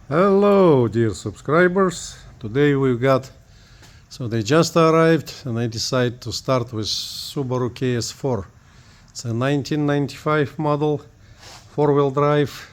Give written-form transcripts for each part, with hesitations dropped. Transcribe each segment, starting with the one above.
Hello dear subscribers, today we've got, they just arrived and I decided to start with Subaru KS4. It's a 1995 model, 4-wheel drive,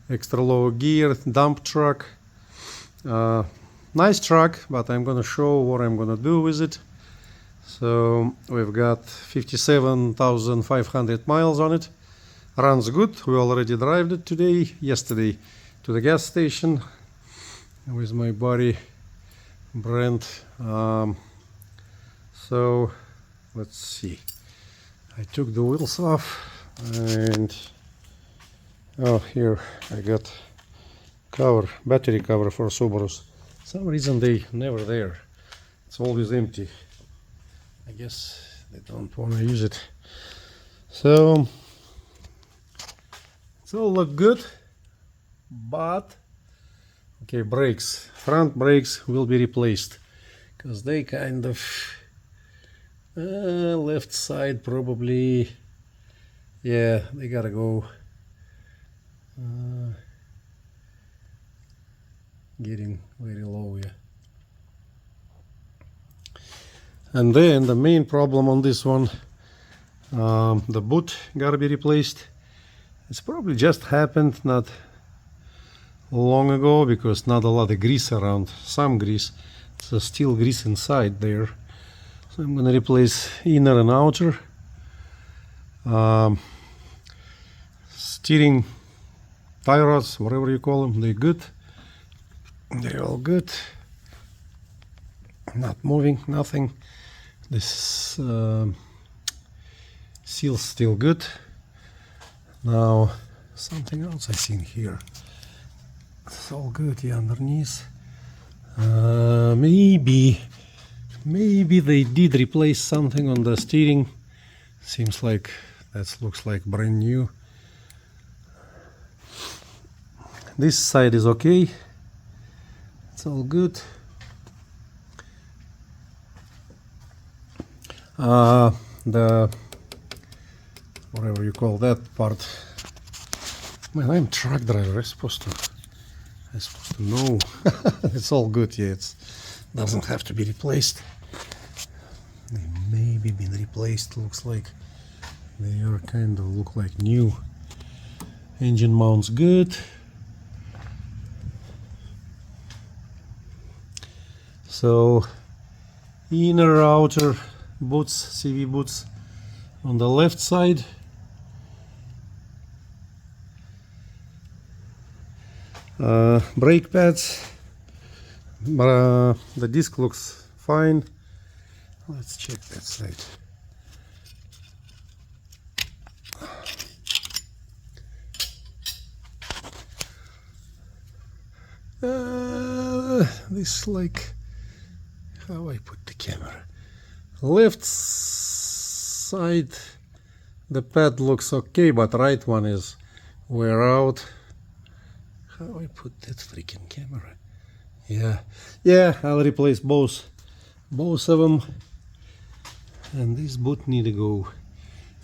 extra low gear, dump truck. Nice truck, but I'm gonna show what I'm gonna do with it. So we've got 57,500 miles on it. Runs good. We already drove it yesterday to the gas station with my buddy Brent. So let's see. I took the wheels off and here I got battery cover for Subarus. For some reason they never there. It's always empty. I guess they don't want to use it. So it's all look good, but okay, brakes, front brakes will be replaced because they kind of left side probably, yeah, they gotta go. Getting very low, yeah. And then the main problem on this one, the boot gotta be replaced. It's probably just happened not long ago because not a lot of grease around, some grease, so still grease inside there. So I'm gonna replace inner and outer. Steering tie rods, whatever you call them, they're good. They're all good. Not moving, nothing. This seal's still good. Now something else I seen here. It's all good, yeah, underneath. Maybe they did replace something on the steering. Seems like that looks like brand new. This side is okay. It's all good. The whatever you call that part. Man, I'm truck driver. I'm supposed to know. It's all good. Yeah, it doesn't have to be replaced. They maybe been replaced. Looks like they are kind of look like new. Engine mounts good. So inner outer boots, CV boots on the left side. Brake pads. The disc looks fine. Let's check that side. This like how I put the camera. Left side the pad looks okay, but right one is wear out. How I put that freaking camera? Yeah, I'll replace both of them, and this boot need to go.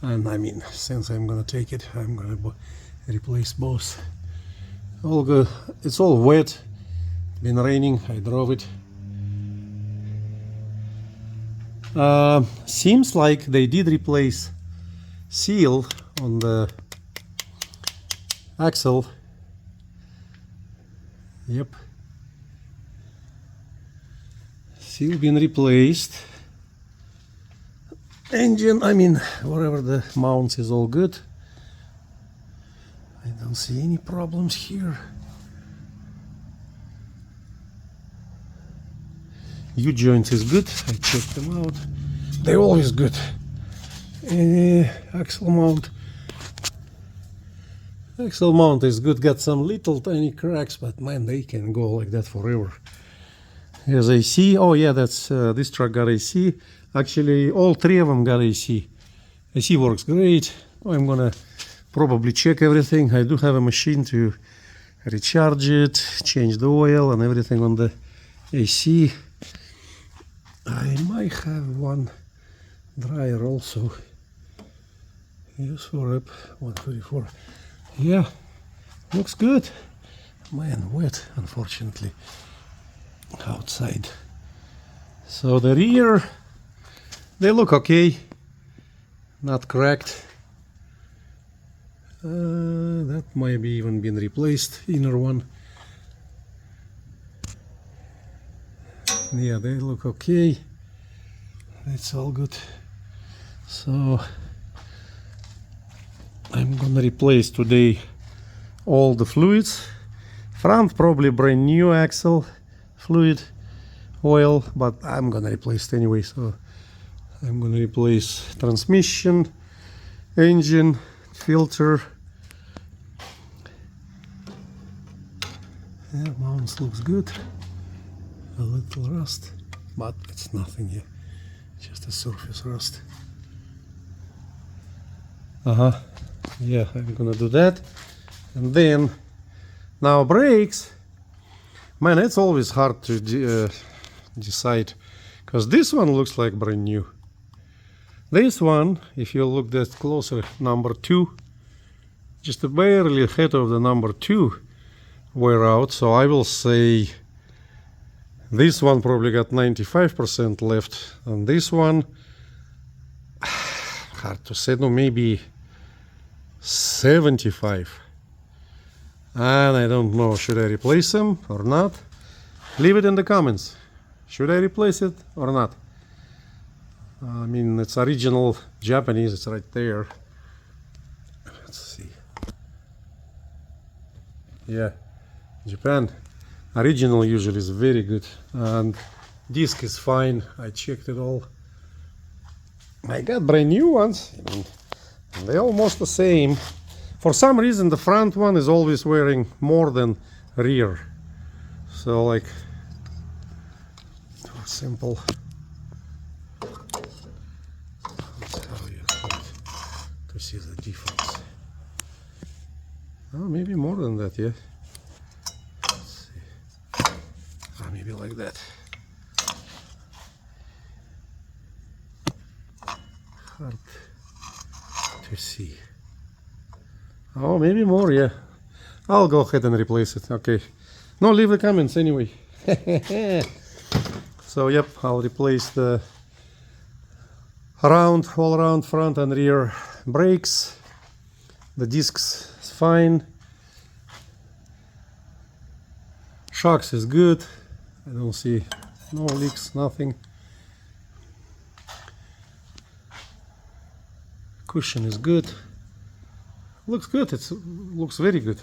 And I mean, since I'm gonna take it, I'm gonna replace both. All good. It's all wet. Been raining. I drove it. Seems like they did replace seal on the axle. Yep, seal been replaced. Engine, I mean, whatever the mounts is all good. I don't see any problems here. U-joints is good. I checked them out. They're always good. Axle mount. Axle mount is good. Got some little tiny cracks, but man, they can go like that forever. Here's AC. Oh yeah, that's this truck got AC. Actually, all three of them got AC. AC works great. I'm gonna probably check everything. I do have a machine to recharge it, change the oil and everything on the AC. I might have one dryer also. Use for up 134. Yeah, looks good. Man, wet, unfortunately, outside. So the rear, they look okay, not cracked. That might be even been replaced, inner one. Yeah, they look okay. It's all good. So I'm gonna replace today all the fluids. Front probably brand new axle fluid, oil, but I'm gonna replace it anyway. So I'm gonna replace transmission, engine, filter. Yeah, mounts looks good. A little rust, but it's nothing here, just a surface rust. Yeah, I'm gonna do that. And then now brakes, man, it's always hard to decide, because this one looks like brand new. This one, if you look that closer, number 2, just barely ahead of the number 2 wear out. So I will say this one probably got 95% left, and this one, hard to say, no, maybe 75. And I don't know, should I replace them or not? Leave it in the comments. Should I replace it or not? I mean, it's original Japanese, it's right there. Let's see. Yeah, Japan. Original usually is very good, and disc is fine. I checked it all. I got brand new ones. I mean, they're almost the same. For some reason, the front one is always wearing more than rear. So, like, simple. That's how you have to see the difference. Oh, maybe more than that, yeah. Maybe like that. Hard to see. Oh, maybe more, yeah. I'll go ahead and replace it. Okay. No, leave the comments anyway. So, yep, I'll replace the all around front and rear brakes. The discs is fine. Shocks is good. I don't see no leaks, nothing. Cushion is good. Looks good. It looks very good.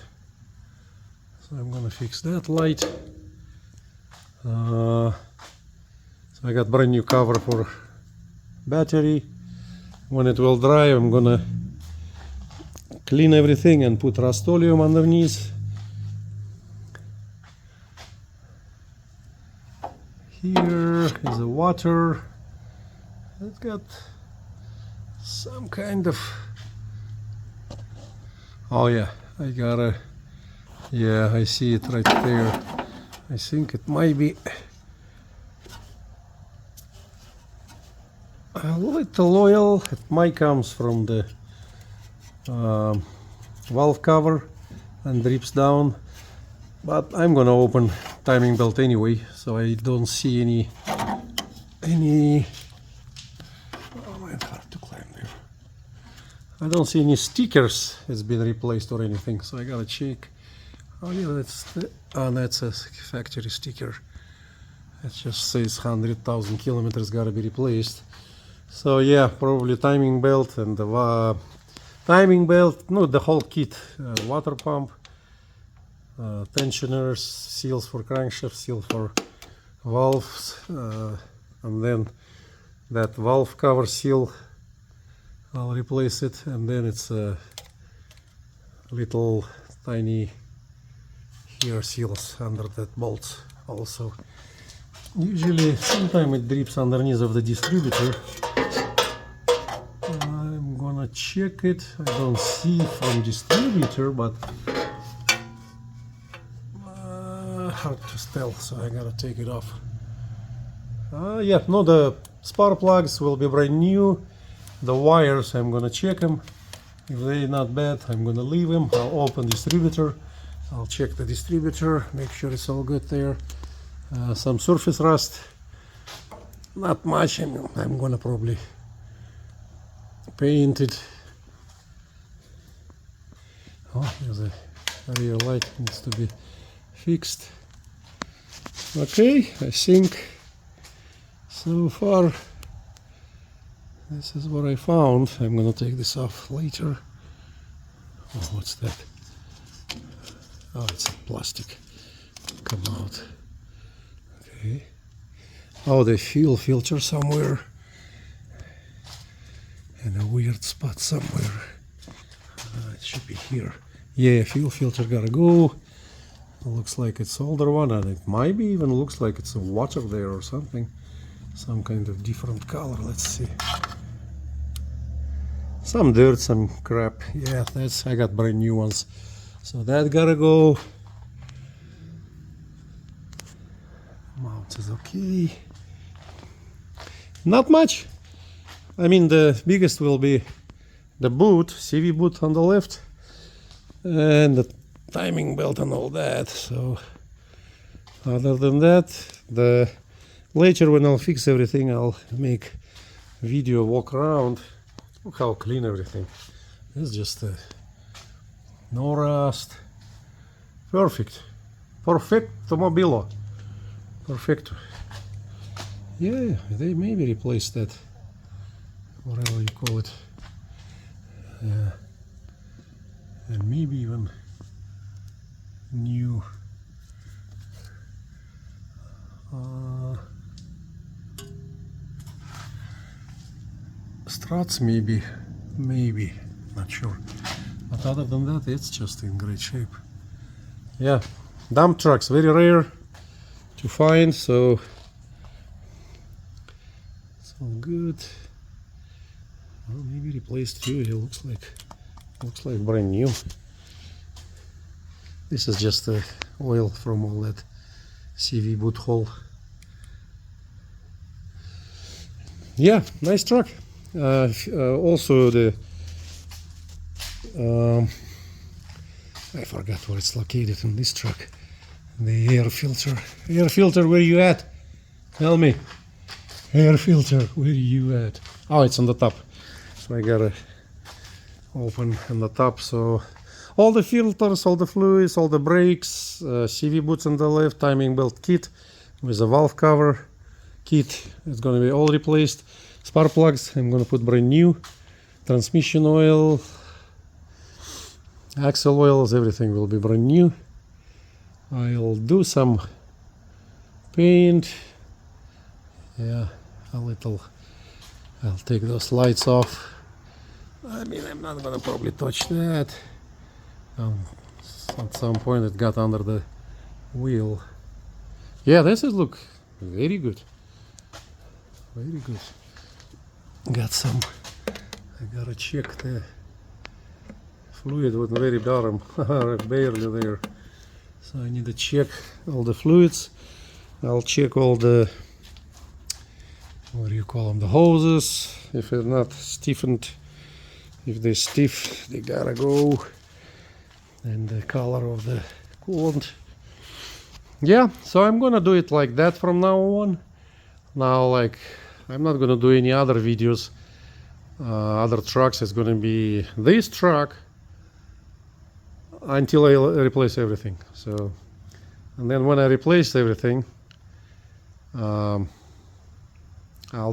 So I'm gonna fix that light. So I got brand new cover for battery. When it will dry, I'm gonna clean everything and put Rust-Oleum underneath. Here is the water. It's got some kind of, oh yeah, I got a, yeah, I see it right there. I think it might be a little oil. It might comes from the valve cover and drips down. But I'm gonna open timing belt anyway, so I don't see any. Oh man, hard to climb there. I don't see any stickers. It's been replaced or anything, so I gotta check. Oh yeah, that's a factory sticker. It just says 100,000 kilometers gotta be replaced. So yeah, probably timing belt and the timing belt. No, the whole kit. Water pump. Tensioners, seals for crankshaft, seal for valves, and then that valve cover seal, I'll replace it, and then it's a little tiny here seals under that bolts also. Usually, sometimes it drips underneath of the distributor. I'm gonna check it. I don't see from distributor, but hard to tell, so I gotta take it off. Yeah, no, the spark plugs will be brand new. The wires, I'm gonna check them. If they're not bad, I'm gonna leave them. I'll open distributor I'll check the distributor, make sure it's all good there. Some surface rust, not much. I'm gonna probably paint it. Oh, there's a rear light, needs to be fixed. Okay, I think so far this is what I found. I'm gonna take this off later. Oh, what's that? Oh, it's a plastic. Come out. Okay. Oh, the fuel filter somewhere. In a weird spot somewhere. It should be here. Yeah, fuel filter gotta go. It looks like it's older one, and it might be even looks like it's a water there or something. Some kind of different color. Let's see. Some dirt, some crap. Yeah, I got brand new ones. So that gotta go. Mount is okay. Not much. I mean, the biggest will be the boot, CV boot on the left, and the timing belt and all that. So other than that, later when I'll fix everything, I'll make video walk around. Look how clean everything. It's just no rust. Perfect. Perfecto mobilo. Perfecto. Yeah, they maybe replaced that, whatever you call it. And maybe even new struts, maybe, not sure. But other than that, it's just in great shape. Yeah, dump trucks, very rare to find, so it's all good. Well, maybe replaced too. It looks like brand new. This is just the oil from all that CV boot hole. Yeah, nice truck. Also the I forgot where it's located in this truck. The air filter. Air filter, where you at? Tell me. Air filter, where you at? Oh, it's on the top. So I gotta open on the top. So all the filters, all the fluids, all the brakes, CV boots on the left, timing belt kit with a valve cover kit. It's gonna be all replaced. Spark plugs, I'm gonna put brand new. Transmission oil, axle oils, everything will be brand new. I'll do some paint. Yeah, a little. I'll take those lights off. I mean, I'm not gonna probably touch that. At some point it got under the wheel. Yeah, this is look very good. Very good. Got some. I gotta check the fluid with the very bottom. Barely there. So I need to check all the fluids. I'll check all the, what do you call them, the hoses. If they're not stiffened, if they're stiff, they gotta go. And the color of the coolant. Yeah, so I'm gonna do it like that from now on. Now, like, I'm not gonna do any other videos, other trucks. It's gonna be this truck until I replace everything. So, and then when I replace everything, I'll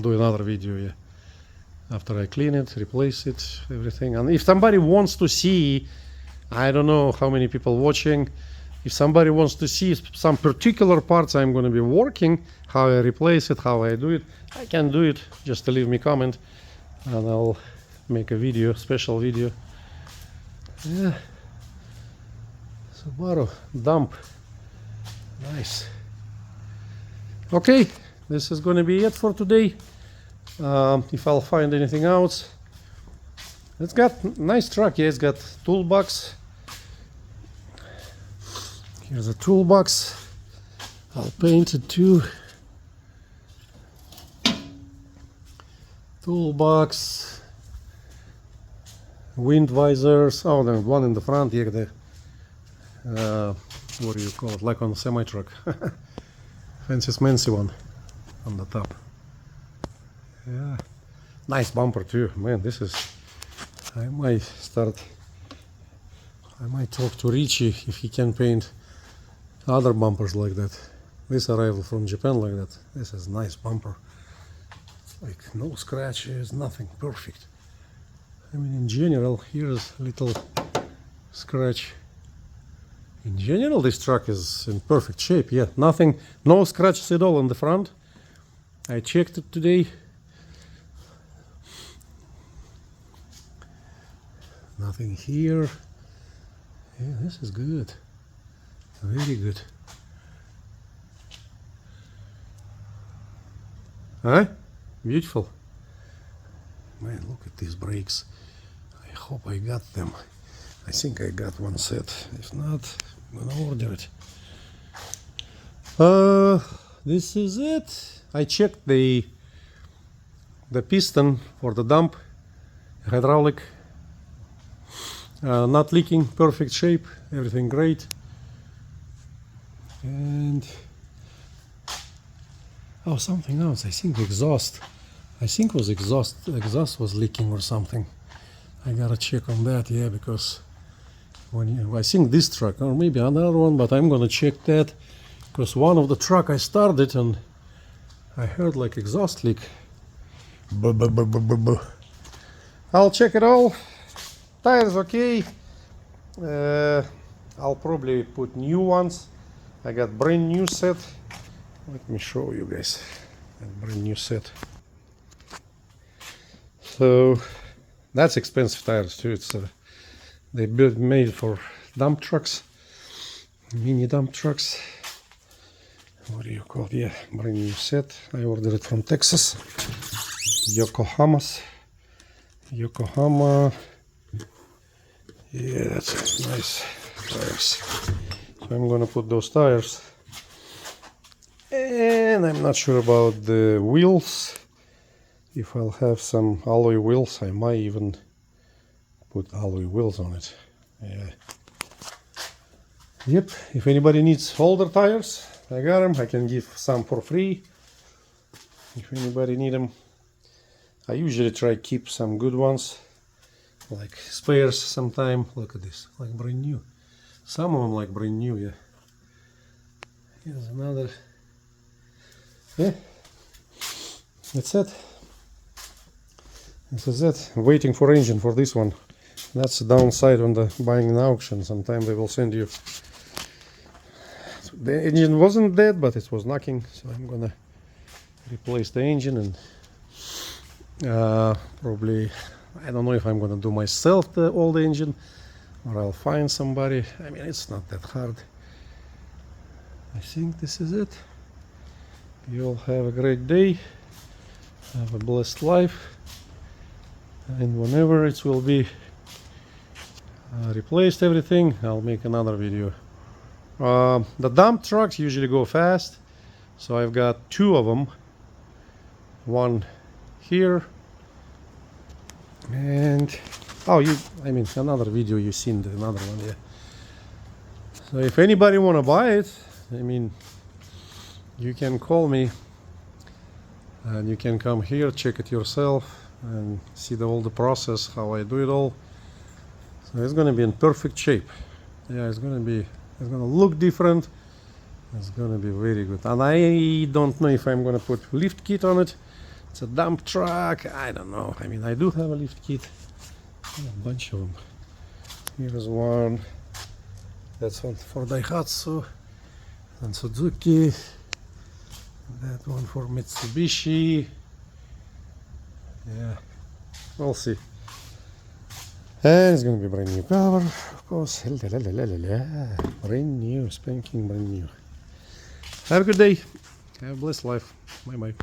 do another video. Yeah, after I clean it, replace it, everything. And if somebody wants to see, I don't know how many people watching. If somebody wants to see some particular parts I'm going to be working, how I replace it, how I do it, I can do it. Just leave me a comment and I'll make a video, special video. Yeah. Subaru dump. Nice. Okay, this is going to be it for today. If I'll find anything else. It's got nice truck. Yeah, it's got toolbox. Here's a toolbox. I'll paint it too. Toolbox. Wind visors. Oh, the one in the front here. what do you call it, like on a semi-truck. Fancy smancy one on the top. Yeah, nice bumper too, man. This is, I might talk to Richie if he can paint other bumpers like that. This arrival from Japan like that. This is nice bumper. Like no scratches, nothing, perfect. I mean, in general, here's a little scratch. In general, this truck is in perfect shape. Yeah, nothing, no scratches at all on the front. I checked it today. Nothing here. Yeah, this is good. Very good. Huh? Beautiful. Man, look at these brakes. I hope I got them. I think I got one set. If not, I'm gonna order it. This is it. I checked the piston for the dump, hydraulic, not leaking, perfect shape, everything great. And oh, something else. I think exhaust. I think it was exhaust was leaking or something. I gotta check on that, yeah, because I think this truck or maybe another one, but I'm gonna check that because one of the truck I started and I heard like exhaust leak. I'll check it all. Tires okay. I'll probably put new ones. I got brand new set. Let me show you guys a brand new set. So that's expensive tires too. It's they made for dump trucks, mini dump trucks. What do you call it? Yeah, brand new set. I ordered it from Texas, Yokohama. Yeah, that's nice tires. So I'm gonna put those tires. And I'm not sure about the wheels. If I'll have some alloy wheels, I might even put alloy wheels on it. Yeah. Yep, if anybody needs older tires, I got them. I can give some for free. If anybody need them, I usually try to keep some good ones, like spares sometime. Look at this, like brand new. Some of them like brand new, yeah. Here's another. Yeah, that's it. This is it. I'm waiting for engine for this one. That's the downside on the buying an auction. Sometimes they will send you. The engine wasn't dead, but it was knocking, so I'm gonna replace the engine and probably, I don't know if I'm gonna do myself the old engine or I'll find somebody. I mean, it's not that hard. I think this is it. You all have a great day. Have a blessed life. And whenever it will be replaced everything, I'll make another video. The dump trucks usually go fast, so I've got two of them. One here and another video you've seen, another one, yeah. So if anybody want to buy it, I mean, you can call me and you can come here, check it yourself and see all the process, how I do it all. So it's gonna be in perfect shape. Yeah, it's gonna look different. It's gonna be very good. And I don't know if I'm gonna put lift kit on it. It's a dump truck. I don't know. I mean, I do have a lift kit. A bunch of them. Here's one. That's one for Daihatsu and Suzuki. That one for Mitsubishi. Yeah, we'll see. And it's gonna be brand new cover, of course. Brand new, spanking brand new. Have a good day. Have a blessed life. Bye bye.